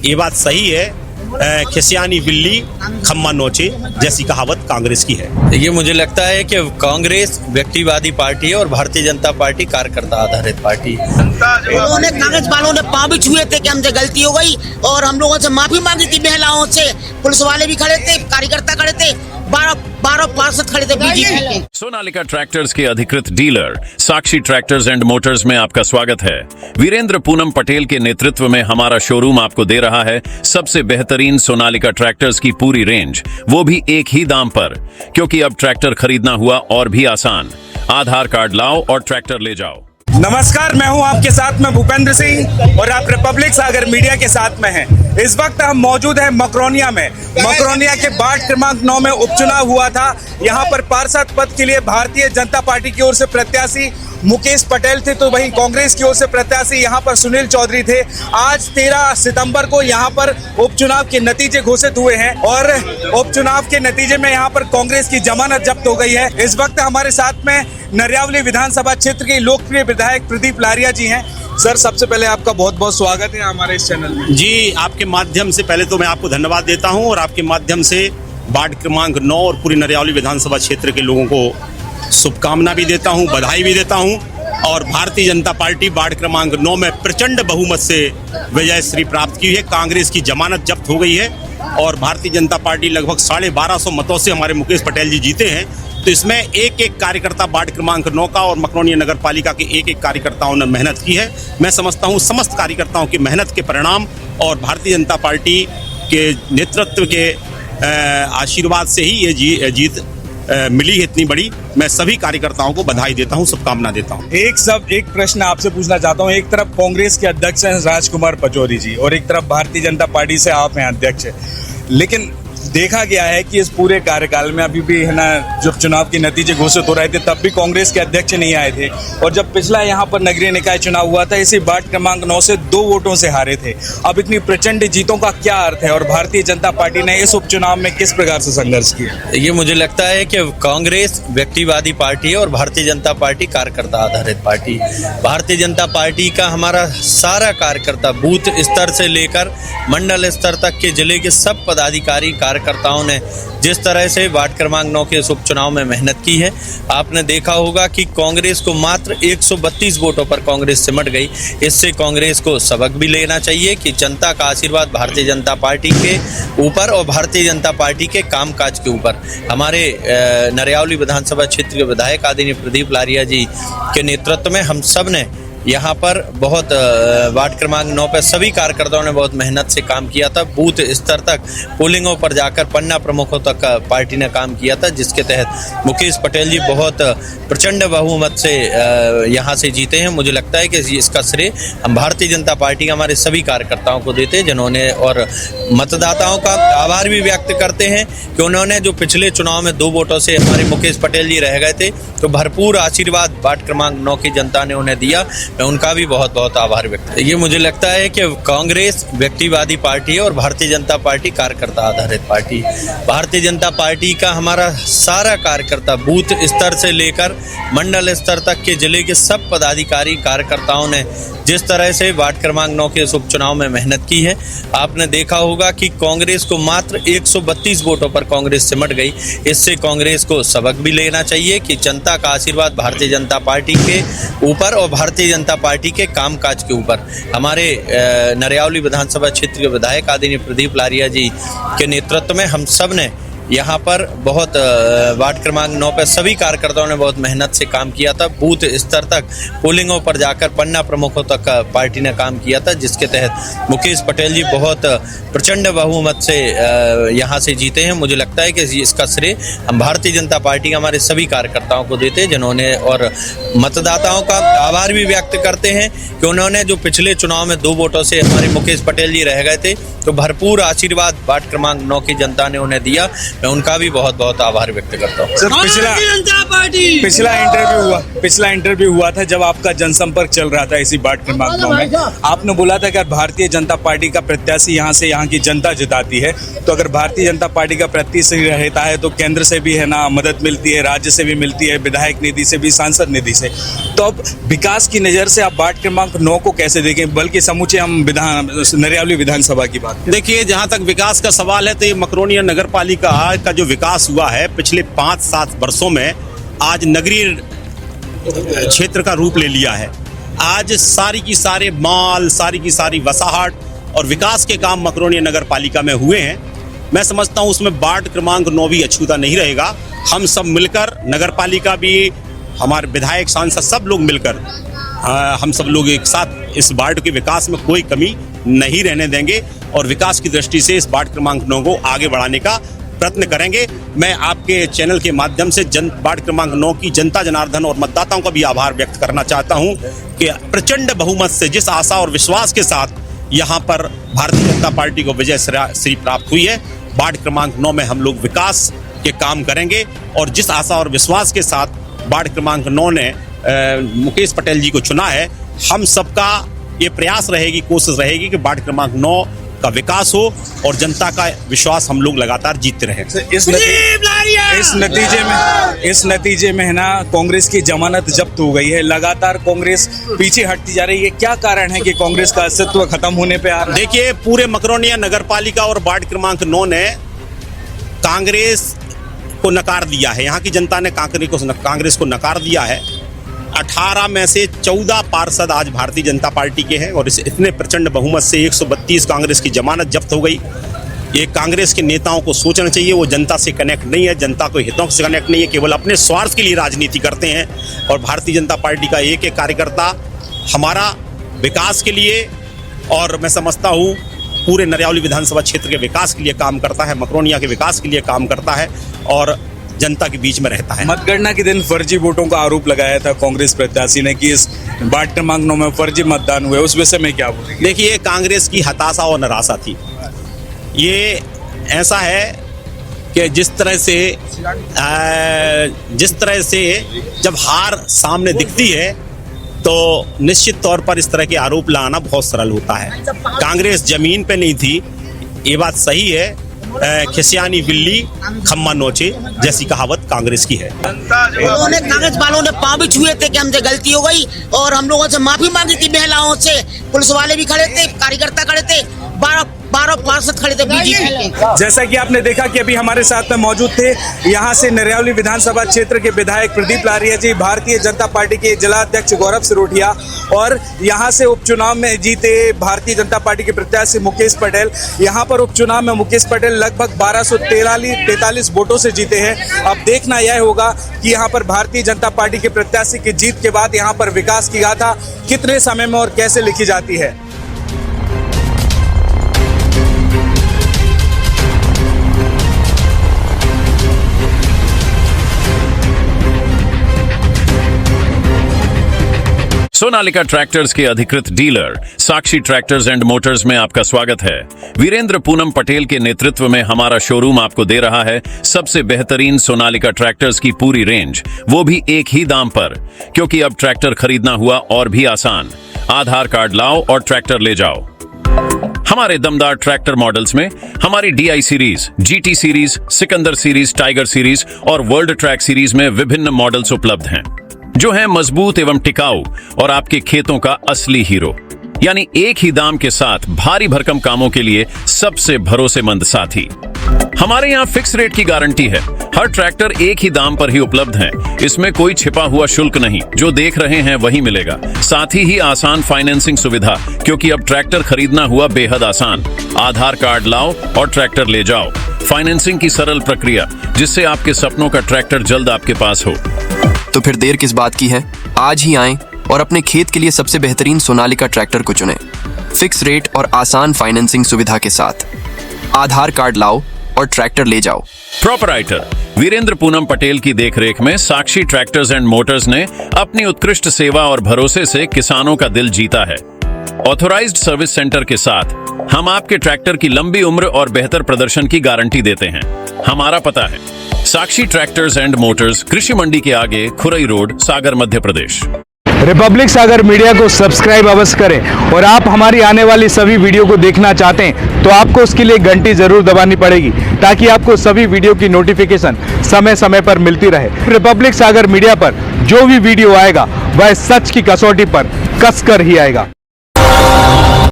ये बात सही है। खिसियानी बिल्ली खम्मा नोचे जैसी कहावत कांग्रेस की है। ये मुझे लगता है कि कांग्रेस व्यक्तिवादी पार्टी है और भारतीय जनता पार्टी कार्यकर्ता आधारित पार्टी है। उन्होंने कांग्रेस वालों ने पाँव भी छुए थे कि हमसे गलती हो गई और हम लोगों से माफी मांगी थी। महिलाओं से पुलिस वाले भी खड़े थे, कार्यकर्ता खड़े थे, 12 पार्षद खड़े थे बीजेपी के। सोनालिका ट्रैक्टर्स के अधिकृत dealer Sakshi tractors and Motors में आपका स्वागत है। वीरेंद्र पूनम पटेल के नेतृत्व में हमारा शोरूम आपको दे रहा है सबसे बेहतरीन सोनालिका ट्रैक्टर्स की पूरी रेंज, वो भी एक ही दाम पर। क्योंकि अब ट्रैक्टर खरीदना हुआ और भी आसान। आधार कार्ड लाओ और ट्रैक्टर ले जाओ। नमस्कार, मैं हूं आपके साथ में भूपेंद्र सिंह और आप रिपब्लिक सागर मीडिया के साथ में हैं। इस वक्त हम मौजूद हैं मकरोनिया में। मकरोनिया के वार्ड क्रमांक 9 में उपचुनाव हुआ था। यहां पर पार्षद पद के लिए भारतीय जनता पार्टी की ओर से प्रत्याशी मुकेश पटेल थे, तो वहीं कांग्रेस की ओर से प्रत्याशी यहां पर सुनील चौधरी थे। आज 13 सितंबर को यहां पर उपचुनाव के नतीजे घोषित हुए हैं और उपचुनाव के नतीजे में यहां पर कांग्रेस की जमानत जब्त हो गई है। इस वक्त हमारे साथ में नरियावली विधानसभा क्षेत्र के लोकप्रिय विधायक प्रदीप लारिया जी हैं। सर, सबसे पहले आपका बहुत बहुत स्वागत है हमारे इस चैनल में। जी, आपके माध्यम से पहले तो मैं आपको धन्यवाद देता हूं और आपके माध्यम से वार्ड क्रमांक 9 और पूरी नरियावली विधानसभा क्षेत्र के लोगों को शुभकामना भी देता हूं, बधाई भी देता हूं। और भारतीय जनता पार्टी वार्ड क्रमांक 9 में प्रचंड बहुमत से विजय श्री प्राप्त की है। कांग्रेस की जमानत जब्त हो गई है और भारतीय जनता पार्टी लगभग 1250 मतों से हमारे मुकेश पटेल जी जीते हैं। तो इसमें एक एक कार्यकर्ता वार्ड क्रमांक 9 का और मकरोनिया नगर पालिका के एक एक कार्यकर्ताओं ने मेहनत की है। मैं समझता हूँ समस्त कार्यकर्ताओं की मेहनत के परिणाम और भारतीय जनता पार्टी के नेतृत्व के आशीर्वाद से ही ये जीत मिली है इतनी बड़ी। मैं सभी कार्यकर्ताओं को बधाई देता हूं, शुभकामना देता हूं। एक प्रश्न आपसे पूछना चाहता हूं। एक तरफ कांग्रेस के अध्यक्ष हैं राजकुमार पचौरी जी और एक तरफ भारतीय जनता पार्टी से आप हैं अध्यक्ष, लेकिन देखा गया है कि इस पूरे कार्यकाल में अभी भी है ना, जब चुनाव के नतीजे घोषित हो रहे थे तब भी कांग्रेस के अध्यक्ष नहीं आए थे और जब पिछला यहाँ पर नगरीय निकाय चुनाव हुआ था इसी वार्ड क्रमांक 9 से 2 वोटों से हारे थे। अब इतनी प्रचंड जीतों का क्या अर्थ है और भारतीय जनता पार्टी ने इस उपचुनाव में किस प्रकार से संघर्ष किया? ये मुझे लगता है कि कांग्रेस व्यक्तिवादी पार्टी है और भारतीय जनता पार्टी कार्यकर्ता आधारित पार्टी। भारतीय जनता पार्टी का हमारा सारा कार्यकर्ता बूथ स्तर से लेकर मंडल स्तर तक के जिले के सब पदाधिकारी कार्यकर्ताओं ने जिस तरह से वार्ड क्रमांक 9 के इस उपचुनाव में मेहनत की है, आपने देखा होगा कि कांग्रेस को मात्र 132 वोटों पर कांग्रेस सिमट गई। इससे कांग्रेस को सबक भी लेना चाहिए कि जनता का आशीर्वाद भारतीय जनता पार्टी के ऊपर और भारतीय जनता पार्टी के कामकाज के ऊपर। हमारे नरियावली विधानसभा क्षेत्र के विधायक आदरणीय प्रदीप लारिया जी के नेतृत्व में हम सब ने यहाँ पर बहुत वार्ड क्रमांक 9 पर सभी कार्यकर्ताओं ने बहुत मेहनत से काम किया था। बूथ स्तर तक पोलिंगों पर जाकर पन्ना प्रमुखों तक पार्टी ने काम किया था, जिसके तहत मुकेश पटेल जी बहुत प्रचंड बहुमत से यहाँ से जीते हैं। मुझे लगता है कि इसका श्रेय हम भारतीय जनता पार्टी के हमारे सभी कार्यकर्ताओं को देते हैं, जिन्होंने और मतदाताओं का आभार भी व्यक्त करते हैं कि उन्होंने जो पिछले चुनाव में 2 वोटों से हमारे मुकेश पटेल जी रह गए थे, तो भरपूर आशीर्वाद वार्ड क्रमांक 9 की जनता ने उन्हें दिया। मैं उनका भी बहुत बहुत आभार व्यक्त। ये मुझे लगता है कि कांग्रेस व्यक्तिवादी पार्टी है और भारतीय जनता पार्टी कार्यकर्ता आधारित पार्टी। भारतीय जनता पार्टी का हमारा सारा कार्यकर्ता बूथ स्तर से लेकर मंडल स्तर तक के जिले के सब पदाधिकारी कार्यकर्ताओं ने जिस तरह से वार्ड क्रमांक 9 के इस उपचुनाव में मेहनत की है, आपने देखा होगा कि कांग्रेस को मात्र 132 वोटों पर कांग्रेस सिमट गई। इससे कांग्रेस को सबक भी लेना चाहिए कि जनता का आशीर्वाद भारतीय जनता पार्टी के ऊपर और भारतीय जनता पार्टी के कामकाज के ऊपर। हमारे नरियावली विधानसभा क्षेत्र के विधायक आदरणीय प्रदीप लारिया जी के नेतृत्व में हम सब ने यहाँ पर बहुत वार्ड क्रमांक 9 पर सभी कार्यकर्ताओं ने बहुत मेहनत से काम किया था। बूथ स्तर तक पोलिंगों पर जाकर पन्ना प्रमुखों तक पार्टी ने काम किया था, जिसके तहत मुकेश पटेल जी बहुत प्रचंड बहुमत से यहाँ से जीते हैं। मुझे लगता है कि इसका श्रेय हम भारतीय जनता पार्टी के हमारे सभी कार्यकर्ताओं को देते हैं, जिन्होंने और मतदाताओं का आभार भी व्यक्त करते हैं कि उन्होंने जो पिछले चुनाव में 2 वोटों से हमारे मुकेश पटेल जी रह गए थे, तो भरपूर आशीर्वाद वार्ड क्रमांक 9 की जनता ने उन्हें दिया। मैं उनका भी बहुत बहुत आभार व्यक्त करता हूँ। सर, पिछला इंटरव्यू हुआ था जब आपका जनसंपर्क चल रहा था इसी वार्ड क्रमांक 9 में। आपने बोला था कि अगर भारतीय जनता पार्टी का प्रत्याशी यहाँ से यहाँ की जनता जिताती है, तो अगर भारतीय जनता पार्टी का प्रत्याशी रहता है तो केंद्र से भी है ना मदद मिलती है, राज्य से भी मिलती है, विधायक निधि से भी, सांसद निधि से। तो अब विकास की नज़र से आप वार्ड क्रमांक 9 को कैसे देखें, बल्कि समूचे हम नरियावली विधानसभा की बात। देखिए, जहाँ तक विकास का सवाल है तो ये मकरोनिया नगर पालिका का जो विकास हुआ है पिछले 5-7 वर्षों में, आज नगरीय क्षेत्र का रूप ले लिया है। आज सारी की सारे मॉल, सारी की सारी वसाहट और विकास के काम मकरोनिया नगर पालिका में हुए हैं। मैं समझता हूँ उसमें वार्ड क्रमांक 9 भी अछूता नहीं रहेगा। हम सब मिलकर, नगर पालिका भी, हमारे विधायक, सांसद, सब लोग मिलकर हम सब लोग एक साथ इस वार्ड के विकास में कोई कमी नहीं रहने देंगे और विकास की दृष्टि से इस वार्ड क्रमांक 9 को आगे बढ़ाने का प्रयत्न करेंगे। मैं आपके चैनल के माध्यम से वार्ड क्रमांक 9 की जनता जनार्दन और मतदाताओं का भी आभार व्यक्त करना चाहता हूं कि प्रचंड बहुमत से, जिस आशा और विश्वास के साथ यहाँ पर भारतीय जनता पार्टी को विजय श्री प्राप्त हुई है, वार्ड क्रमांक 9 में हम लोग विकास के काम करेंगे। और जिस आशा और विश्वास के साथ वार्ड क्रमांक 9 ने मुकेश पटेल जी को चुना है, हम सबका ये प्रयास रहेगी, कोशिश रहेगी कि वार्ड क्रमांक 9 का विकास हो और जनता का विश्वास हम लोग लगातार जीतते रहें। इस नतीजे में है ना कांग्रेस की जमानत जब्त हो गई है, लगातार कांग्रेस पीछे हटती जा रही है। क्या कारण है कि कांग्रेस का अस्तित्व खत्म होने पे आ रहा है? देखिए, पूरे मकरोनिया नगर पालिका और वार्ड क्रमांक 9 ने कांग्रेस को नकार दिया है। यहाँ की जनता ने कांग्रेस को नकार दिया है। 18 में से 14 पार्षद आज भारतीय जनता पार्टी के हैं और इस इतने प्रचंड बहुमत से 132 कांग्रेस की जमानत जब्त हो गई। ये कांग्रेस के नेताओं को सोचना चाहिए, वो जनता से कनेक्ट नहीं है, जनता को हितों से कनेक्ट नहीं है, केवल अपने स्वार्थ के लिए राजनीति करते हैं। और भारतीय जनता पार्टी का एक एक कार्यकर्ता हमारा विकास के लिए, और मैं समझता हूँ पूरे नरियावली विधानसभा क्षेत्र के विकास के लिए काम करता है, मकरोनिया के विकास के लिए काम करता है और जनता के बीच में रहता है। मतगणना के दिन फर्जी वोटों का आरोप लगाया था कांग्रेस प्रत्याशी ने कि इस वार्ड क्रमांक 9 में फर्जी मतदान हुए, उस विषय में क्या बोलेंगे? देखिए, कांग्रेस की हताशा और निराशा थी। ये ऐसा है कि जिस तरह से जब हार सामने दिखती है तो निश्चित तौर पर इस तरह के आरोप लगाना बहुत सरल होता है। कांग्रेस जमीन पे नहीं थी, ये बात सही है। खिसियानी बिल्ली खम्मा नोचे जैसी कहावत कांग्रेस की है। उन्होंने कांग्रेस वालों ने पाँव भी छुए थे कि हमसे गलती हो गई और हम लोगों से माफी मांगी थी। महिलाओं से, पुलिस वाले भी खड़े थे, कार्यकर्ता खड़े थे, 12 पार्षद खड़े थे बीजेपी के। जैसा कि आपने देखा कि अभी हमारे साथ में मौजूद थे यहाँ से नरियावली विधानसभा क्षेत्र के विधायक प्रदीप लारिया जी, भारतीय जनता पार्टी के जिला अध्यक्ष गौरव सिरोठिया और यहाँ से उपचुनाव में जीते भारतीय जनता पार्टी के प्रत्याशी मुकेश पटेल। यहाँ पर उपचुनाव में मुकेश पटेल लगभग 1243 वोटों से जीते हैं। अब देखना यह होगा कि यहाँ पर भारतीय जनता पार्टी के प्रत्याशी की जीत के बाद यहाँ पर विकास की गाथा कितने समय में और कैसे लिखी जाती है। सोनालिका ट्रैक्टर्स के अधिकृत dealer Sakshi tractors and Motors में आपका स्वागत है। वीरेंद्र पूनम पटेल के नेतृत्व में हमारा शोरूम आपको दे रहा है सबसे बेहतरीन सोनालिका ट्रैक्टर्स की पूरी रेंज, वो भी एक ही दाम पर। क्योंकि अब ट्रैक्टर खरीदना हुआ और भी आसान। आधार कार्ड लाओ और ट्रैक्टर ले जाओ। हमारे दमदार ट्रैक्टर मॉडल्स में हमारी DI series, GT series, Sikandar series, tiger series और वर्ल्ड ट्रैक सीरीज में विभिन्न मॉडल्स उपलब्ध हैं जो हैं मजबूत एवं टिकाऊ और आपके खेतों का असली हीरो। यानी एक ही दाम के साथ भारी भरकम कामों के लिए सबसे भरोसेमंद साथी। हमारे यहाँ फिक्स रेट की गारंटी है। हर ट्रैक्टर एक ही दाम पर ही उपलब्ध है। इसमें कोई छिपा हुआ शुल्क नहीं, जो देख रहे हैं वही मिलेगा। साथ ही आसान फाइनेंसिंग सुविधा, क्योंकि अब ट्रैक्टर खरीदना हुआ बेहद आसान। आधार कार्ड लाओ और ट्रैक्टर ले जाओ। फाइनेंसिंग की सरल प्रक्रिया, जिससे आपके सपनों का ट्रैक्टर जल्द आपके पास हो। तो फिर देर किस बात की है? आज ही आएं और अपने खेत के लिए सबसे बेहतरीन सोनालिका ट्रैक्टर को चुनें। फिक्स रेट और आसान फाइनेंसिंग सुविधा के साथ। आधार कार्ड लाओ और ट्रैक्टर ले जाओ। प्रोपराइटर वीरेंद्र पूनम पटेल की देखरेख में साक्षी ट्रैक्टर्स एंड मोटर्स ने अपनी उत्कृष्ट सेवा और भरोसे से किसानों का दिल जीता है। ऑथोराइज्ड सर्विस सेंटर के साथ हम आपके ट्रैक्टर की लंबी उम्र और बेहतर प्रदर्शन की गारंटी देते हैं। हमारा पता है साक्षी ट्रैक्टर्स एंड मोटर्स, कृषि मंडी के आगे, खुरई रोड, सागर, मध्य प्रदेश। रिपब्लिक सागर मीडिया को सब्सक्राइब अवश्य करें और आप हमारी आने वाली सभी वीडियो को देखना चाहते हैं तो आपको उसके लिए घंटी जरूर दबानी पड़ेगी ताकि आपको सभी वीडियो की नोटिफिकेशन समय समय पर मिलती रहे। रिपब्लिक सागर मीडिया पर जो भी वीडियो आएगा वह सच की कसौटी पर कसकर ही आएगा।